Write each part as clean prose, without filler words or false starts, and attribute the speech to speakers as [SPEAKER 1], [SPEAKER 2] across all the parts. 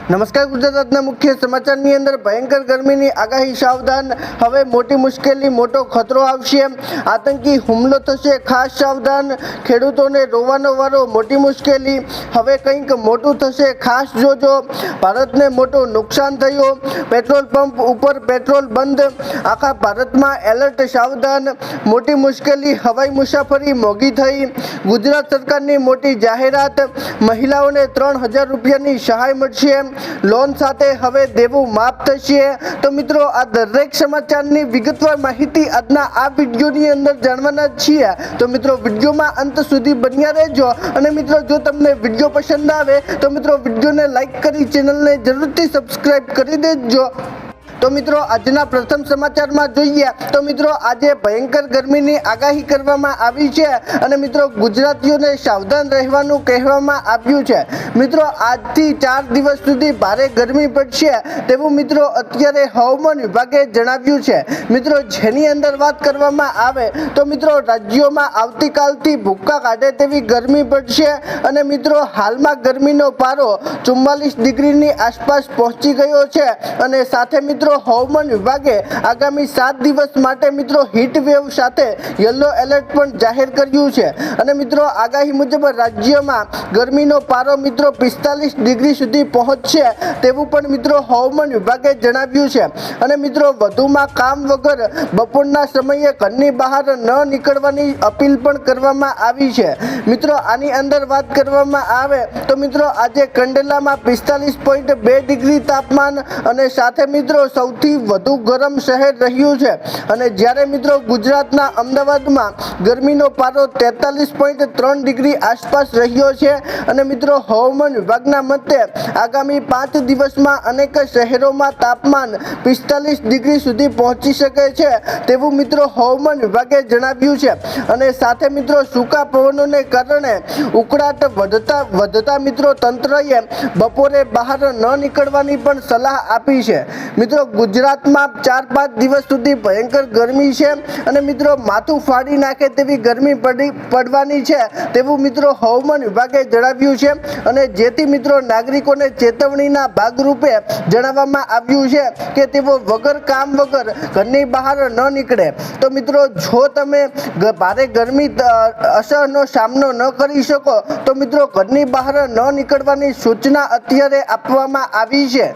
[SPEAKER 1] નમસ્કાર, ગુજરાતના મુખ્ય સમાચારની અંદર ભયંકર ગરમીની આગાહી, સાવધાન, હવે મોટી મુશ્કેલી, મોટો ખતરો આવશે, આતંકી હુમલો થશે, ખાસ સાવધાન, ખેડૂતોને રોવાનો વારો, મોટી મુશ્કેલી, હવે કંઈક મોટું થશે, ખાસ જોજો, ભારતને મોટું નુકસાન થયું, પેટ્રોલ પંપ ઉપર પેટ્રોલ બંધ, આખા ભારતમાં એલર્ટ, સાવધાન, મોટી મુશ્કેલી, હવાઈ મુસાફરી મોંઘી થઈ, ગુજરાત સરકારની મોટી જાહેરાત, મહિલાઓને 3000 રૂપિયાની સહાય મળશે, લોન સાથે હવે દેવું માફ થશે। તો મિત્રો, આ દરેક સમાચારની વિગતવાર માહિતી આજના આ વિડીયોની અંદર જાણવાના છીએ। તો મિત્રો, વિડીયોમાં અંત સુધી બન્યા રહેજો અને મિત્રો, જો તમને વિડીયો પસંદ આવે તો મિત્રો વિડીયોને લાઈક કરી ચેનલને જરૂરથી સબસ્ક્રાઇબ કરી દેજો। તો મિત્રો, આજના પ્રથમ સમાચારમાં જોઈએ તો મિત્રો, આજે ભયંકર ગરમીની આગાહી કરવામાં આવી છે અને મિત્રો, ગુજરાતીઓને સાવધાન રહેવાનું કહેવામાં આવ્યું છે। મિત્રો, આજથી 4 દિવસ સુધી ભારે ગરમી પડશે તેવું મિત્રો અત્યારે હવામાન વિભાગે જણાવ્યું છે। મિત્રો, જેની અંદર વાત કરવામાં આવે તો મિત્રો, રાજ્યોમાં આવતીકાલથી ભૂક્કા કાઢે તેવી ગરમી પડશે અને મિત્રો, હાલમાં ગરમીનો પારો 44 ડિગ્રીની આસપાસ પહોંચી ગયો છે અને સાથે મિત્રો, હવામાન વિભાગે આગામી 7 દિવસ માટે મિત્રો હીટ વેવ સાથે યલો એલર્ટ પણ જાહેર કર્યું છે અને મિત્રો, આગાહી મુજબ રાજ્યમાં ગરમીનો પારો મિત્રો 45 ડિગ્રી સુધી પહોંચશે તેવું પણ મિત્રો હવામાન વિભાગે જણાવ્યું છે અને મિત્રો, વધુમાં કામ વગર બપોરના સમયે ઘરની બહાર ન નીકળવાની અપીલ પણ કરવામાં આવી છે। મિત્રો, આની અંદર વાત કરવામાં આવે તો મિત્રો, આજે કંડલામાં 45.2 ડિગ્રી તાપમાન અને સાથે મિત્રો સૌથી વધુ ગરમ શહેર રહ્યું છે અને જ્યારે મિત્રો ગુજરાતના અમદાવાદમાં ગરમીનો પારો 43.3 ડિગ્રી આસપાસ રહ્યો છે અને મિત્રો, હવામાન વિભાગના મતે આગામી 5 દિવસમાં અનેક શહેરોમાં તાપમાન 45 ડિગ્રી સુધી પહોંચી શકે છે તેવું મિત્રો હવામાન વિભાગે જણાવ્યું છે અને સાથે મિત્રો, સૂકા પવનોને કારણે ઉકળાટ વધતા મિત્રો તંત્રએ બપોરે બહાર ન નીકળવાની પણ સલાહ આપી છે। મિત્રો, ગુજરાતમાં 4-5 દિવસ સુધી ભયંકર ગરમી છે અને મિત્રો, માથું ફાડી નાખે તેવી ગરમી પડવાની છે તેવું મિત્રો હવામાન વિભાગે જણાવ્યું છે અને જેથી મિત્રો નાગરિકોને ચેતવણીના ભાગરૂપે જણાવવામાં આવ્યું છે કે તેઓ વગર કામ વગર ઘરની બહાર ન નીકળે। તો મિત્રો, જો તમે ભારે ગરમી અસરનો સામનો ન કરી શકો તો મિત્રો ઘરની બહાર ન નીકળવાની સૂચના અત્યારે આપવામાં આવી છે।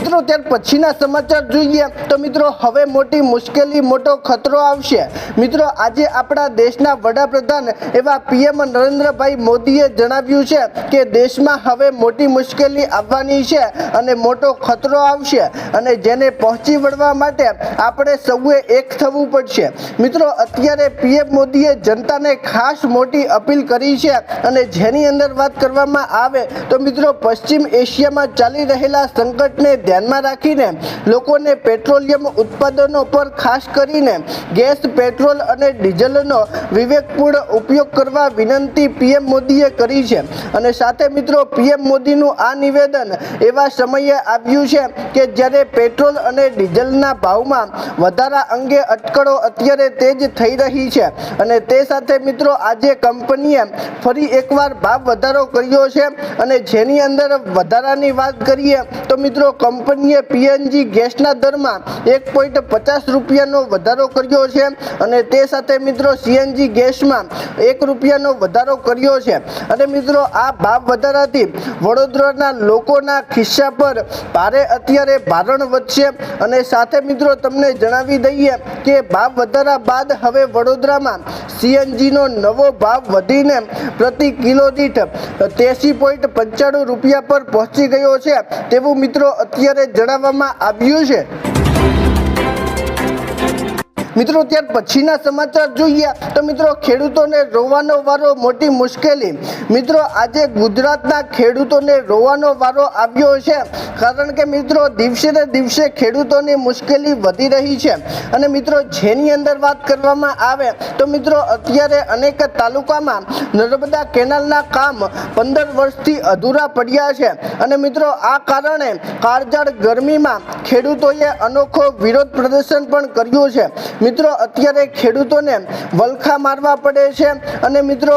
[SPEAKER 1] મિત્રો, ત્યાર પછીના સમાચાર જોઈએ તો મિત્રો, હવે મોટી મુશ્કેલી, મોટો ખતરો આવશે। મિત્રો, આજે આપણા દેશના વડાપ્રધાન એવા પીએમ નરેન્દ્રભાઈ મોદીએ જણાવ્યું છે કે દેશમાં હવે મોટી મુશ્કેલી આવવાની છે અને મોટો ખતરો આવશે અને જેને પહોંચી વળવા માટે આપણે સૌએ એક થવું પડશે। મિત્રો, અત્યારે પીએમ મોદીએ જનતાને ખાસ મોટી અપીલ કરી છે અને જેની અંદર વાત કરવામાં આવે તો મિત્રો, પશ્ચિમ એશિયામાં ચાલી રહેલા સંકટને ધ્યાનમાં રાખીને લોકોને પેટ્રોલિયમ ઉત્પાદનો પર ખાસ કરીને ગેસ, પેટ્રોલ અને ડીઝલનો વિવેકપૂર્ણ ઉપયોગ કરવા વિનંતી પીએમ મોદીએ કરી છે અને સાથે મિત્રો, પીએમ મોદીનું આ નિવેદન એવા સમયે આવ્યું છે કે જ્યારે પેટ્રોલ અને ડીઝલના ભાવમાં વધારા અંગે અટકળો અત્યારે તેજ થઈ રહી છે અને તે સાથે મિત્રો, આજે કંપનીએ ફરી એકવાર ભાવ વધારો કર્યો છે અને જેની અંદર વધારાની વાત કરીએ તો મિત્રો, કંપનીએ પીએનજી ગેસના દરમાં 1.50 રૂપિયાનો વધારો કર્યો છે અને તે સાથે મિત્રો સીએનજી ગેસમાં 1 રૂપિયાનો વધારો કર્યો છે અને મિત્રો, આ ભાવ વધારાથી વડોદરાના લોકોના ખિસ્સા પર ભારે અત્યારે ભારણ વધશે અને સાથે મિત્રો તમને જણાવી દઈએ કે ભાવ વધારા બાદ હવે વડોદરામાં સીએનજીનો નવો ભાવ વધીને પ્રતિ કિલો દીઠ 83.95 રૂપિયા પર પહોંચી ગયો છે તેવું મિત્રો અત્યારે જણાવવામાં આવ્યું છે। મિત્રો, ત્યાર પછીના સમાચાર જોઈએ તો મિત્રો, ખેડૂતોને રોવાનો વારો, મોટી મુશ્કેલી। મિત્રો, આજે ગુજરાતના ખેડૂતોને રોવાનો વારો આવ્યો છે કારણ કે મિત્રો, દિવસે ને દિવસે ખેડૂતોની મુશ્કેલી વધી રહી છે અને મિત્રો, જેની અંદર વાત કરવામાં આવે તો મિત્રો, અત્યારે અનેક તાલુકામાં નર્મદા કેનાલના કામ 15 વર્ષથી અધૂરા પડ્યા છે અને મિત્રો, આ કારણે કાળઝાળ ગરમીમાં ખેડૂતોએ અનોખો વિરોધ પ્રદર્શન પણ કર્યું છે। મિત્રો અત્યારે ખેડૂતોને વલખા મારવા પડે છે અને મિત્રો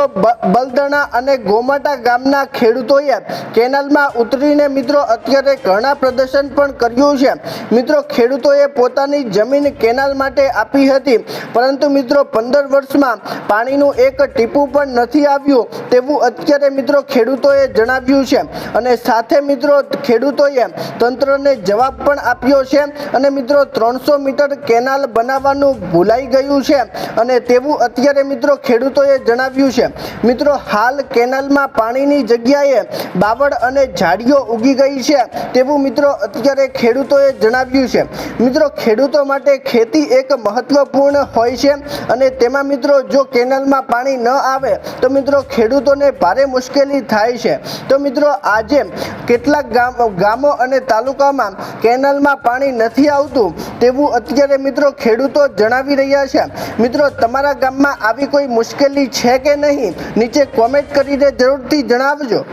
[SPEAKER 1] બલદણા અને ગોમાટા ગામના ખેડૂતોએ કેનાલમાં ઉતરીને મિત્રો અત્યારે ધરણા પ્રદર્શન પણ કર્યું છે। મિત્રો ખેડૂતોએ પોતાની જમીન કેનાલ માટે આપી હતી, પરંતુ મિત્રો 15 વર્ષમાં પાણીનું એક ટીપું પણ નથી આવ્યું તેવું અત્યારે મિત્રો ખેડૂતોએ જણાવ્યું છે અને સાથે મિત્રો ખેડૂતોએ તંત્રને જવાબ પણ આપ્યો છે અને મિત્રો 300 મીટર કેનાલ બનાવવાનું ભૂલાઈ ગયું છે અને તેવું અત્યારે મિત્રો ખેડૂતોએ જણાવ્યું છે। મિત્રો હાલ કેનાલમાં પાણીની જગ્યાએ બાવળ અને ઝાડીઓ ઉગી ગઈ છે તેવું મિત્રો અત્યારે ખેડૂતોએ જણાવ્યું છે। મિત્રો ખેડૂતો માટે ખેતી એક મહત્વપૂર્ણ હોય છે અને તેમાં મિત્રો જો કેનાલમાં પાણી ન આવે તો મિત્રો ખેડૂતોને ભારે મુશ્કેલી થાય છે। તો મિત્રો આજે કેટલાક ગામો અને તાલુકામાં કેનાલમાં પાણી નથી આવતું તેવું અત્યારે મિત્રો ખેડૂતો જણાવી રહ્યા છે। મિત્રો તમારા ગામમાં આવી કોઈ મુશ્કેલી છે કે નહીં, નીચે કોમેન્ટ કરીને જરૂરથી જણાવજો।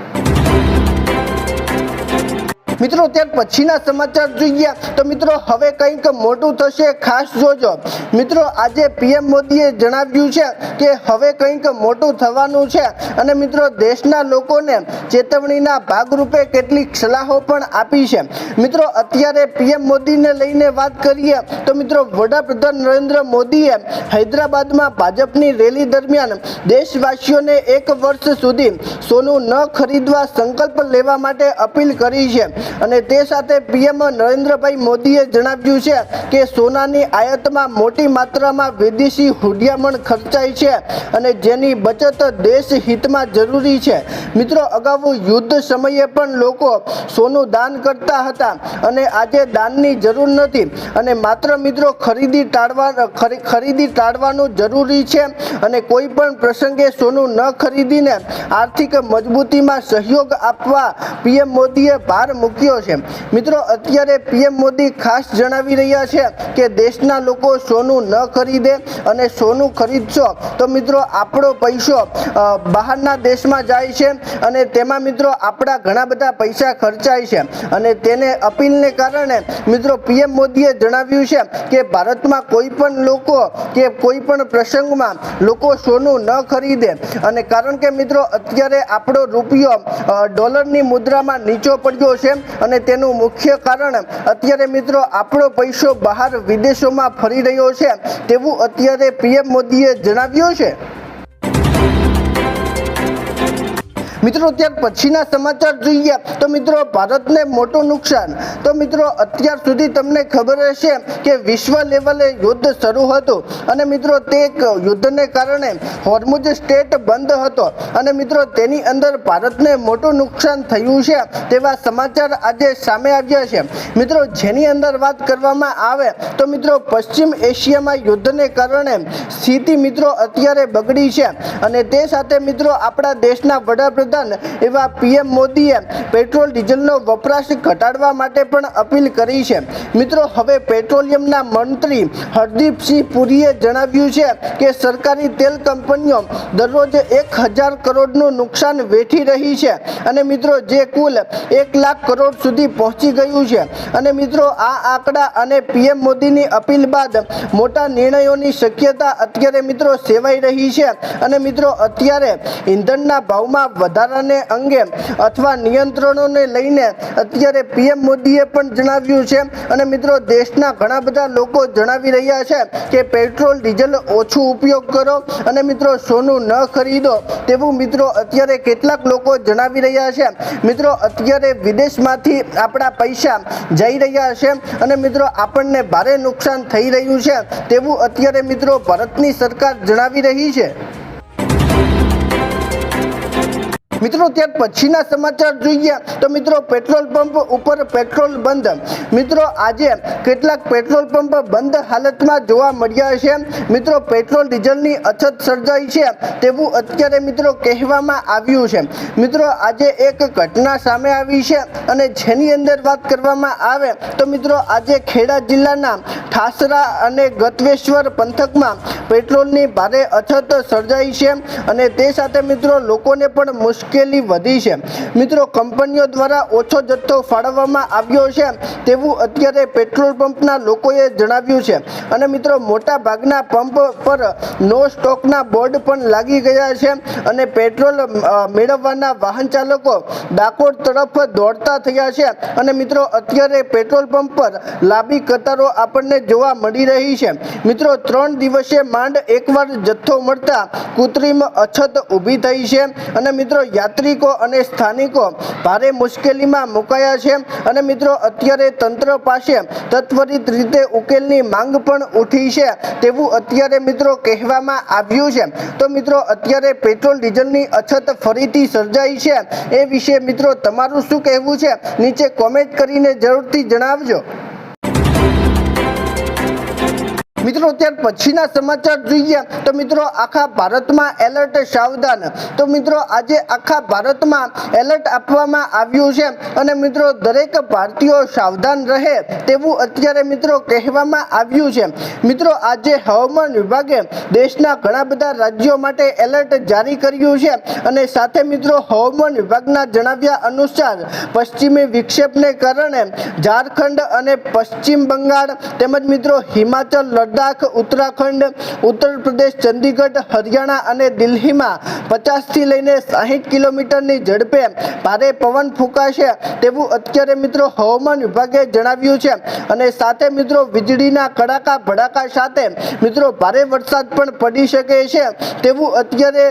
[SPEAKER 1] મિત્રો ત્યાર પછીના સમાચાર જોઈએ તો મિત્રો હવે કંઈક મોટું થશે, ખાસ જોજો। મિત્રો આજે પીએમ મોદીએ જણાવ્યું છે કે હવે કંઈક મોટું થવાનું છે અને મિત્રો દેશના લોકોને ચેતવણીના ભાગરૂપે કેટલીક સલાહો પણ આપી છે। મિત્રો અત્યારે પીએમ મોદીને લઈને વાત કરીએ તો મિત્રો વડાપ્રધાન નરેન્દ્ર મોદીએ હૈદરાબાદમાં ભાજપની રેલી દરમિયાન દેશવાસીઓને 1 વર્ષ સુધી સોનું ન ખરીદવા સંકલ્પ લેવા માટે અપીલ કરી છે અને તે સાથે પીએમ નરેન્દ્રભાઈ મોદીએ જણાવ્યું છે કે સોનાની આયાતમાં મોટી માત્રામાં વિદેશી હુંડિયામણ ખર્ચાય છે અને જેની બચત દેશ હિતમાં જરૂરી છે। મિત્રો અગાઉ યુદ્ધ સમયે પણ લોકો સોનું દાન કરતા હતા અને આજે દાનની જરૂર નથી અને માત્ર મિત્રો ખરીદી ટાળવાનું જરૂરી છે અને કોઈ પણ પ્રસંગે સોનું ન ખરીદીને આર્થિક મજબૂતીમાં સહયોગ આપવા પીએમ મોદીએ ભાર મૂક્યો છે। મિત્રો અત્યારે પીએમ મોદી ખાસ જણાવી રહ્યા છે કે દેશના લોકો સોનું ન ખરીદે અને સોનું ખરીદશો તો મિત્રો આપણો પૈસો બહારના દેશમાં જાય છે અને તેમાં મિત્રો આપણા ઘણા બધા પૈસા ખર્ચાય છે અને તેને અપીલને કારણે મિત્રો પીએમ મોદીએ જણાવ્યું છે કે ભારતમાં કોઈ પણ લોકો કે કોઈ પણ પ્રસંગમાં લોકો સોનું ન ખરીદે અને કારણ કે મિત્રો અત્યારે આપણો રૂપિયો ડોલરની મુદ્રામાં નીચો પડ્યો છે અને તેનું મુખ્ય કારણ અત્યારે મિત્રો આપણો પૈસો બહાર વિદેશોમાં ફરી રહ્યો છે તેવું અત્યારે પીએમ મોદીએ જણાવ્યું છે। મિત્રો ત્યાર પછીના સમાચાર જોઈએ તો મિત્રો ભારતને મોટું નુકસાન। તો મિત્રો અત્યાર સુધી તમને ખબર હશે કે વિશ્વ લેવલે યુદ્ધ શરૂ હતું અને મિત્રો તે યુદ્ધને કારણે હોર્મુઝ સ્ટ્રેટ બંધ હતો અને મિત્રો તેની અંદર ભારતને મોટું નુકસાન થયું છે તેવા સમાચાર આજે સામે આવ્યા છે। મિત્રો જેની અંદર વાત કરવામાં આવે તો મિત્રો પશ્ચિમ એશિયામાં યુદ્ધને કારણે સ્થિતિ મિત્રો અત્યારે બગડી છે અને તે સાથે મિત્રો આપણા દેશના વડાપ્રધાન એવા પીએમ મોદીએ પેટ્રોલ ડીઝલનો વપરાશ ઘટાડવા માટે પણ અપીલ કરી છે। મિત્રો હવે પેટ્રોલિયમના મંત્રી હરદીપસિંહ પુરીએ જણાવ્યું છે કે સરકારી તેલ કંપનીઓ દરરોજ 1000 કરોડનું નુકસાન વેઠી રહી છે અને મિત્રો જે કુલ 1 લાખ કરોડ સુધી પહોંચી ગયું છે અને મિત્રો આ આંકડા અને પીએમ મોદીની અપીલ બાદ મોટા નિર્ણયોની શક્યતા અત્યારે મિત્રો સેવાઈ રહી છે અને મિત્રો અત્યારે ઈંધણના ભાવમાં વધારાને અંગે અથવા નિયંત્રણોને લઈને અત્યારે પીએમ મોદીએ પણ જણાવ્યું છે અને મિત્રો દેશના ઘણા બધા લોકો જણાવી રહ્યા છે કે પેટ્રોલ ડીઝલ ઓછું ઉપયોગ કરો અને મિત્રો સોનું ન ખરીદો તેવું મિત્રો અત્યારે કેટલાક લોકો જણાવી રહ્યા છે। મિત્રો અત્યારે વિદેશમાંથી આપણા પૈસા જઈ રહ્યા છે અને મિત્રો આપણને ભારે નુકસાન થઈ રહ્યું છે તેવું અત્યારે મિત્રો ભારતની સરકાર જણાવી રહી છે। મિત્રો ત્યાર પછીના સમાચાર જોઈએ તો મિત્રો પેટ્રોલ પંપ ઉપર પેટ્રોલ બંધ। મિત્રો આજે કેટલાક પેટ્રોલ પંપ બંધ હાલતમાં જોવા મળ્યા છે। મિત્રો પેટ્રોલ ડીઝલની અછત સર્જાઈ છે તેવું અત્યારે મિત્રો કહેવામાં આવ્યું છે। મિત્રો આજે એક ઘટના સામે આવી છે અને જેની અંદર વાત કરવામાં આવે તો મિત્રો આજે ખેડા જિલ્લાના ઠાસરા અને ગતવેશ્વર પંથકમાં પેટ્રોલની ભારે અછત સર્જાઈ છે અને તે સાથે મિત્રો લોકોને પણ મુશ્કેલી મુશ્કેલી વધી છે। મિત્રો કંપનીઓ દ્વારા ઓછો જથ્થો ફાળવવામાં આવ્યો છે તેવું અત્યારે પેટ્રોલ પંપના લોકોએ જણાવ્યું છે અને મિત્રો મોટા ભાગના પંપ પર નો સ્ટોકના બોર્ડ પણ લાગી ગયા છે અને પેટ્રોલ મેળવવાના વાહન ચાલકો ડાકોર તરફ દોડતા થયા છે અને મિત્રો અત્યારે પેટ્રોલ પંપ પર લાંબી કતારો આપણને જોવા મળી રહી છે। મિત્રો 3 દિવસે માંડ એકવાર જથ્થો મળતા કૃત્રિમ અછત ઊભી થઈ છે અને મિત્રો યાત્રિકો અને સ્થાનિકો ભારે મુશ્કેલીમાં મુકાયા છે અને મિત્રો અત્યારે તંત્ર પાસે તત્વરિત રીતે ઉકેલની માંગ પણ ઉઠી છે તેવું અત્યારે મિત્રો કહેવામાં આવ્યું છે। તો મિત્રો અત્યારે પેટ્રોલ ડીઝલની અછત ફરીથી સર્જાઈ છે એ વિશે મિત્રો તમારું શું કહેવું છે નીચે કોમેન્ટ કરીને જરૂરથી જણાવજો। મિત્રો ત્યાર પછીના સમાચાર જોઈએ તો મિત્રો આખા ભારતમાં એલર્ટ સાવધાન। તો મિત્રો આજે આખા ભારતમાં એલર્ટ આપવામાં આવ્યું છે અને મિત્રો દરેક ભારતીયો સાવધાન રહે તેવું અત્યારે મિત્રો કહેવામાં આવ્યું છે। મિત્રો આજે હવામાન વિભાગે દેશના ઘણા બધા રાજ્યો માટે એલર્ટ જારી કર્યું છે અને સાથે મિત્રો હવામાન વિભાગના જણાવ્યા અનુસાર પશ્ચિમી વિક્ષેપને કારણે ઝારખંડ અને પશ્ચિમ બંગાળ તેમજ મિત્રો હિમાચલ લદ્દાખ ઉત્તરાખંડ ઉત્તર પ્રદેશ ચંદીગઢ હરિયાણા અને દિલ્હીમાં 50 થી લઈને 60 કિલોમીટરની ઝડપે ભારે પવન ફૂંકાશે તેવું અત્યારે મિત્રો હવામાન વિભાગે જણાવ્યું છે અને સાથે મિત્રો વીજળીના કડાકા ભડાકા સાથે મિત્રો ભારે વરસાદ પણ પડી શકે છે તેવું અત્યારે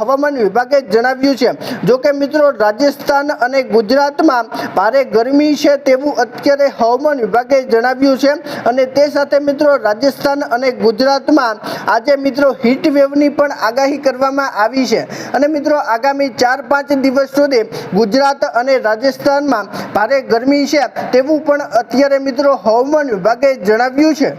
[SPEAKER 1] હવામાન વિભાગે જણાવ્યું છે। જો કે મિત્રો રાજસ્થાન અને ગુજરાતમાં ભારે ગરમી છે તેવું અત્યારે હવામાન વિભાગે જણાવ્યું છે અને તે સાથે મિત્રો રાજસ્થાન અને ગુજરાતમાં આજે મિત્રો હીટ વેવની પણ આગાહી કરવામાં આવી છે અને મિત્રો આગામી 4-5 દિવસ સુધી ગુજરાત અને રાજસ્થાનમાં ભારે ગરમી છે તેવું પણ અત્યારે મિત્રો હવામાન વિભાગે જણાવ્યું છે।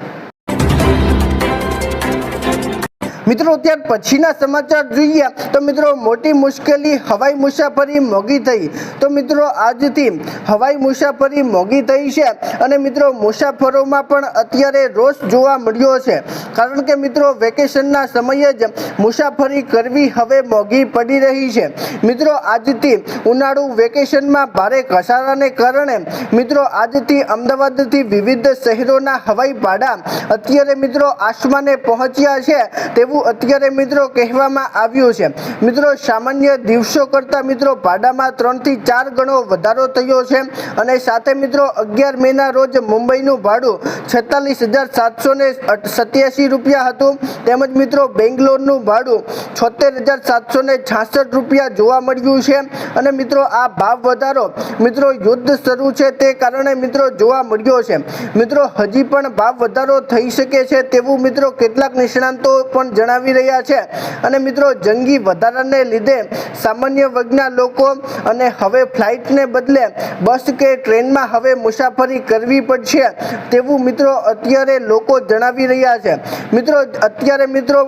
[SPEAKER 1] મિત્રો ત્યાર પછીના સમાચાર જોઈએ તો મિત્રો મોટી મુશ્કેલી હવાઈ મુસાફરી મોંઘી થઈ। તો મિત્રો આજથી હવાઈ મુસાફરી મોંઘી થઈ છે અને મિત્રો મુસાફરોમાં પણ અત્યારે રોષ જોવા મળ્યો છે કારણ કે મિત્રો વેકેશનના સમયે જ મુસાફરી કરવી હવે મોંઘી પડી રહી છે। મિત્રો આજથી ઉનાળુ વેકેશનમાં ભારે ઘસારાને કારણે મિત્રો આજથી અમદાવાદથી વિવિધ શહેરોના હવાઈ ભાડા અત્યારે મિત્રો આસમાને પહોંચ્યા છે તેવું અત્યારે મિત્રો કહેવામાં આવ્યું છે। મિત્રો સામાન્ય દિવસો કરતા મિત્રો ભાડામાં 3 થી 4 ગણો વધારો થયો છે અને સાથે મિત્રો 11 મેના રોજ મુંબઈનું ભાડું 46,787 રૂપિયા હતું તેમજ મિત્રો બેંગ્લોરનું ભાડું 76,766 રૂપિયા જોવા મળ્યું છે અને મિત્રો આ ભાવ વધારો મિત્રો યુદ્ધ શરૂ છે તે કારણે મિત્રો જોવા મળ્યો છે। મિત્રો હજી પણ ભાવ વધારો થઈ શકે છે તેવું મિત્રો કેટલાક નિષ્ણાંતો પણ જણાવી રહ્યા છે અને મિત્રો જંગી વધારાને લીધે સામાન્ય વર્ગના લોકો અને હવે ફ્લાઇટને બદલે બસ કે ટ્રેનમાં હવે મુસાફરી કરવી પડશે તેવું મિત્રો અત્યારે લોકો જણાવી રહ્યા છે। મિત્રો અત્યારે મિત્રો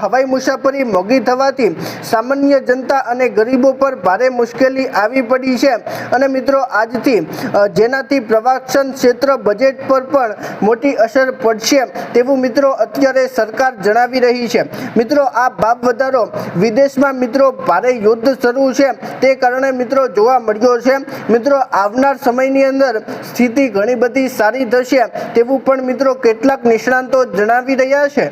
[SPEAKER 1] હવાઈ મુસાફરી મોંઘી થવાથી સામાન્ય જનતા અને ગરીબો પર ભારે મુશ્કેલી આવી પડી છે અને મિત્રો આજથી જેનાથી પ્રવાસન ક્ષેત્ર બજેટ પર પણ મોટી અસર પડશે તેવું મિત્રો અત્યારે સરકાર જણાવી રહી છે। મિત્રો આ ભાવ વધારો વિદેશમાં મિત્રો ભારે યુદ્ધ શરૂ છે તે કારણે મિત્રો જોવા મળ્યો છે। મિત્રો આવનાર સમયની અંદર સ્થિતિ ઘણી બધી સારી થશે તેવું પણ મિત્રો કેટલાક નિષ્ણાંતો જણાવી રહ્યા છે।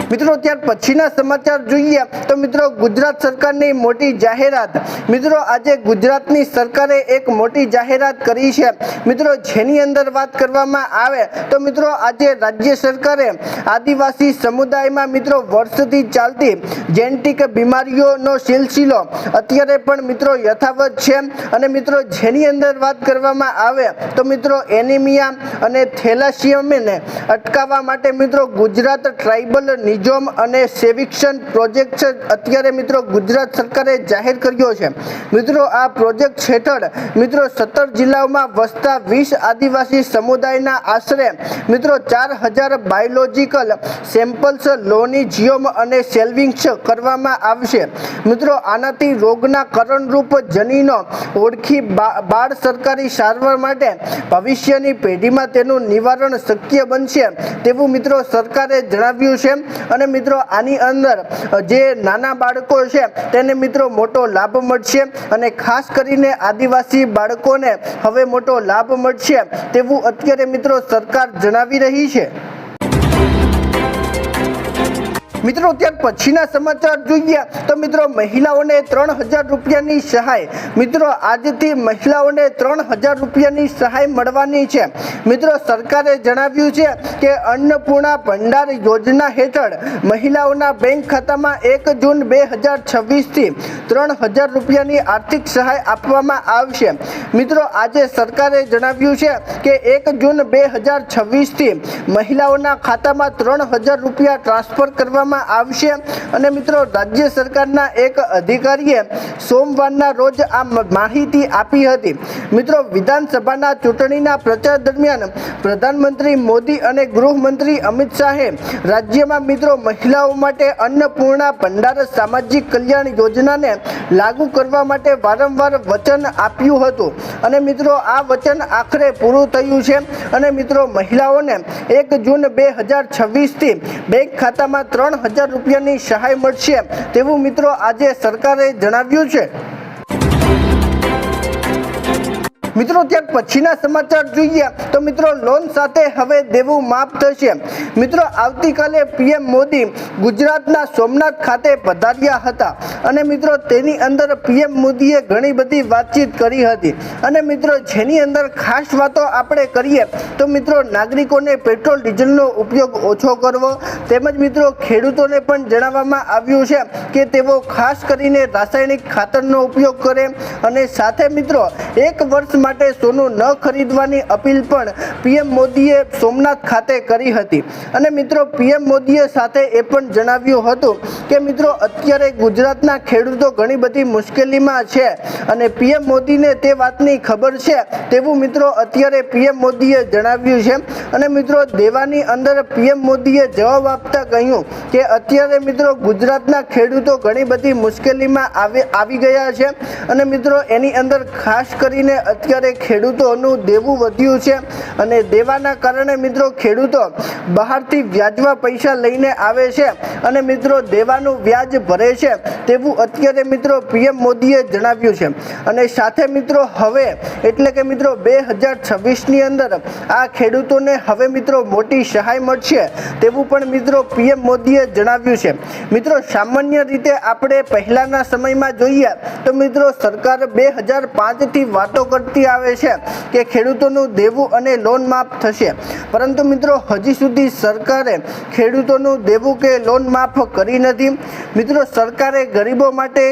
[SPEAKER 1] મિત્રો ત્યાર પછીના સમાચાર જોઈએ તો મિત્રો ગુજરાત સરકારની મોટી જાહેરાત। મિત્રો આજે ગુજરાતની સરકારે એક મોટી જાહેરાત કરી છે મિત્રો જેની અંદર વાત કરવામાં આવે તો મિત્રો આજે રાજ્ય સરકારે આદિવાસી સમુદાયમાં મિત્રો વર્ષથી ચાલતી જેનેટિક બીમારીઓનો સિલસિલો અત્યારે પણ મિત્રો યથાવત છે અને મિત્રો જેની અંદર વાત કરવામાં આવે તો મિત્રો એનિમિયા અને થેલાસિયમને અટકાવવા માટે મિત્રો ગુજરાત ટ્રાઇબલ નિઝોમ અને સેવિક્શન પ્રોજેક્ટ અત્યારે મિત્રો ગુજરાત સરકારે જાહેર કર્યો છે। મિત્રો આ પ્રોજેક્ટ હેઠળ મિત્રો 17 જિલ્લાઓમાં વસતા 20 આદિવાસી સમુદાયના આશરે મિત્રો 4,000 બાયોલોજીકલ સેમ્પલ્સ લોની જીઓમ અને સેલ્વિંગ્સ કરવામાં આવશે। મિત્રો આનાથી રોગના કારણરૂપ જનીનો ઓળખી બાળ સરકારી સારવાર માટે ભવિષ્યની પેઢીમાં તેનું નિવારણ શક્ય બનશે તેવું મિત્રો સરકારે જણાવ્યું છે અને મિત્રો આની અંદર જે નાના બાળકો છે તેને મિત્રો મોટો લાભ મળશે અને ખાસ કરીને આદિવાસી બાળકોને હવે મોટો લાભ મળશે તેવું અત્યારે મિત્રો સરકાર જણાવી રહી છે। મિત્રો ત્યાર પછીના સમાચાર જોઈએ તો મિત્રો મહિલાઓને 3000 રૂપિયાની સહાય। મિત્રો આજથી મહિલાઓને 3000 રૂપિયાની સહાય મળવાની છે। મિત્રો સરકારે જણાવ્યું છે કે અન્નપૂર્ણા ભંડાર યોજના હેઠળ મહિલાઓના બેંક ખાતામાં 1 જૂન 2026થી 3000 રૂપિયાની આર્થિક સહાય આપવામાં આવશે। મિત્રો આજે સરકારે જણાવ્યું છે કે 1 જૂન 2026થી મહિલાઓના ખાતામાં 3000 રૂપિયા ટ્રાન્સફર કરવામાં આવશે અને મિત્રો રાજ્ય સરકારના એક અધિકારીએ સોમવારના રોજ આ માહિતી આપી હતી। મિત્રો વિધાનસભાના ચૂંટણીના પ્રચાર દરમિયાન પ્રધાનમંત્રી મોદી અને ગૃહમંત્રી અમિત શાહે રાજ્યમાં મિત્રો મહિલાઓ માટે અન્નપૂર્ણા ભંડાર સામાજિક કલ્યાણ યોજનાને લાગુ કરવા માટે વારંવાર વચન આપ્યું હતું અને મિત્રો આ વચન આખરે પૂરું થયું છે અને મિત્રો મહિલાઓને 1 જૂન 2026થી બેંક ખાતામાં 3000 રૂપિયાની સહાય મળશે તેવું મિત્રો આજે સરકારે જણાવ્યું છે। મિત્રો ત્યાર પછીના સમાચાર જોઈએ તો મિત્રો લોન સાથે હવે દેવું માફ થશે। મિત્રો આવતીકાલે પીએમ મોદી ગુજરાતના સોમનાથ ખાતે પધાર્યા હતા અને મિત્રો તેની અંદર પીએમ મોદીએ ઘણી બધી વાતચીત કરી હતી અને મિત્રો જેની અંદર ખાસ વાતો આપણે કરીએ તો મિત્રો નાગરિકોને પેટ્રોલ ડીઝલનો ઉપયોગ ઓછો કરવો તેમજ મિત્રો ખેડૂતોને પણ જણાવવામાં આવ્યું છે કે તેઓ ખાસ કરીને રાસાયણિક ખાતરનો ઉપયોગ કરે અને સાથે મિત્રો 1 વર્ષ માટે સોનું ન ખરીદવાની અપીલ પણ પીએમ મોદીએ સોમનાથ ખાતે કરી હતી અને મિત્રો પીએમ મોદીએ સાથે એ પણ જણાવ્યું હતું કે મિત્રો અત્યારે ગુજરાતના ખેડૂતો ઘણી બધી મુશ્કેલીમાં છે અને પીએમ મોદીને તે વાતની ખબર છે તેવું મિત્રો અત્યારે પીએમ મોદીએ જણાવ્યું છે અને મિત્રો દેવાની અંદર પીએમ મોદીએ જવાબ આપતા કહ્યું કે અત્યારે મિત્રો ગુજરાતના ખેડૂતો ઘણી બધી મુશ્કેલીમાં આવી ગયા છે અને મિત્રો એની અંદર ખાસ કરીને અત્યારે ખેડૂતોનું દેવું વધ્યું છે અને દેવાના કારણે મિત્રો ખેડૂતો બહારથી વ્યાજવા પૈસા લઈને આવે છે અને મિત્રો દેવાનું વ્યાજ ભરે છે તેવું અત્યારે મિત્રો પીએમ મોદીએ જણાવ્યું છે અને સાથે મિત્રો હવે એટલે કે મિત્રો 2026ની અંદર આ ખેડૂતોને હવે મિત્રો મોટી સહાય મળશે તેવું પણ મિત્રો પીએમ મોદીએ જણાવ્યું છે। મિત્રો સામાન્ય રીતે આપણે પહેલાના સમયમાં જોઈએ તો મિત્રો સરકાર 2005થી વાતો કરતી આવે છે કે ખેડૂતોનું દેવું અને લોન માફ થશે પરંતુ મિત્રો હજી સુધી સરકારે ખેડૂતોનું દેવું કે લોન માફ કરી નથી। મિત્રો સરકારે ગરીબો માટે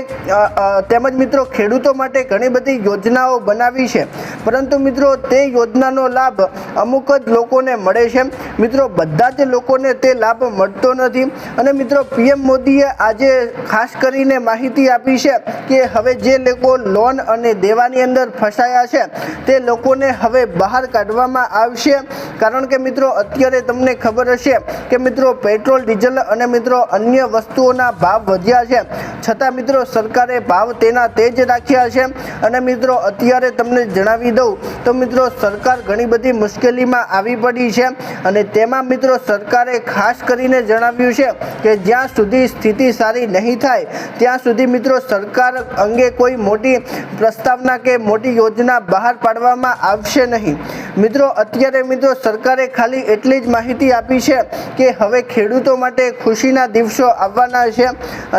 [SPEAKER 1] તેમજ મિત્રો ખેડૂતો માટે ઘણી બધી યોજનાઓ બનાવી છે પરંતુ મિત્રો તે યોજનાનો લાભ અમુક જ લોકોને મળે છે મિત્રો બધા જ લોકોને તે લાભ મળતો નથી અને મિત્રો પીએમ મોદીએ આજે ખાસ કરીને માહિતી આપી છે કે હવે જે લોકો લોન અને દેવાની અંદર ફસાયા છે તે લોકોને હવે બહાર કાઢવામાં આવશે કારણ કે મિત્રો અત્યારે તમને ખબર હશે કે મિત્રો પેટ્રોલ ડીઝલ અને મિત્રો અન્ય વસ્તુઓના ભાવ વધ્યા છે છતાં મિત્રો સરકારે ભાવ તેના તે જ રાખ્યા છે અને મિત્રો અત્યારે તમને જણાવી દઉં તો મિત્રો સરકાર ઘણી બધી મુશ્કેલીમાં આવી પડી છે અને તેમાં મિત્રો સરકારે ખાસ કરીને જણાવ્યું છે કે જ્યાં સુધી સ્થિતિ સારી નહીં થાય ત્યાં સુધી મિત્રો સરકાર અંગે કોઈ મોટી પ્રસ્તાવના કે મોટી યોજના બહાર પાડવામાં આવશે નહીં। મિત્રો અત્યારે મિત્રો સરકારે ખાલી એટલી જ માહિતી આપી છે કે હવે ખેડૂતો માટે ખુશીના દિવસો આવવાના છે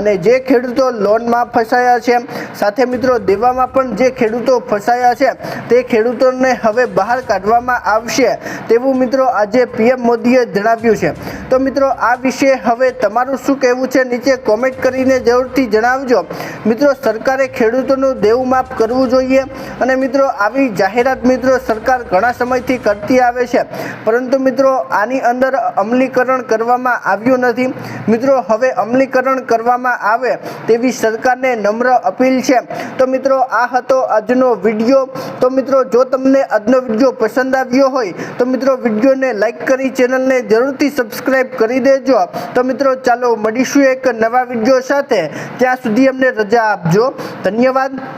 [SPEAKER 1] અને જે ખેડૂતો લોનમાં ફસાયા છે સાથે મિત્રો દેવામાં પણ જે ખેડૂતો ફસાયા છે તે ખેડૂતોને હવે બહાર કાઢવામાં આવશે તેવું મિત્રો આજે પીએમ મોદીએ જણાવ્યું છે। તો મિત્રો આ વિશે હવે તમારું શું કહેવું છે નીચે કોમેન્ટ કરીને જરૂરથી જણાવજો। મિત્રો સરકારે ખેડૂતોનું દેવું માફ કરવું જોઈએ અને મિત્રો આવી જાહેરાત મિત્રો સરકાર ઘણા સમયથી કરતી આવે છે પરંતુ મિત્રો આની અંદર અમલીકરણ કરવામાં આવ્યું નથી। મિત્રો હવે અમલીકરણ કરવામાં આવે તેવી સરકારને નમ્ર અપીલ છે। તો મિત્રો આ હતો આજનો વિડીયો। તો મિત્રો જો તમને આજનો વિડીયો પસંદ આવ્યો હોય તો મિત્રો વિડીયોને લાઈક કરી ચેનલને જરૂરથી સબસ્ક્રાઈબ કરી દેજો। તો મિત્રો ચાલો મળીશું એક નવા વિડીયો સાથે, ત્યાં સુધી અમને રજા આપજો। ધન્યવાદ।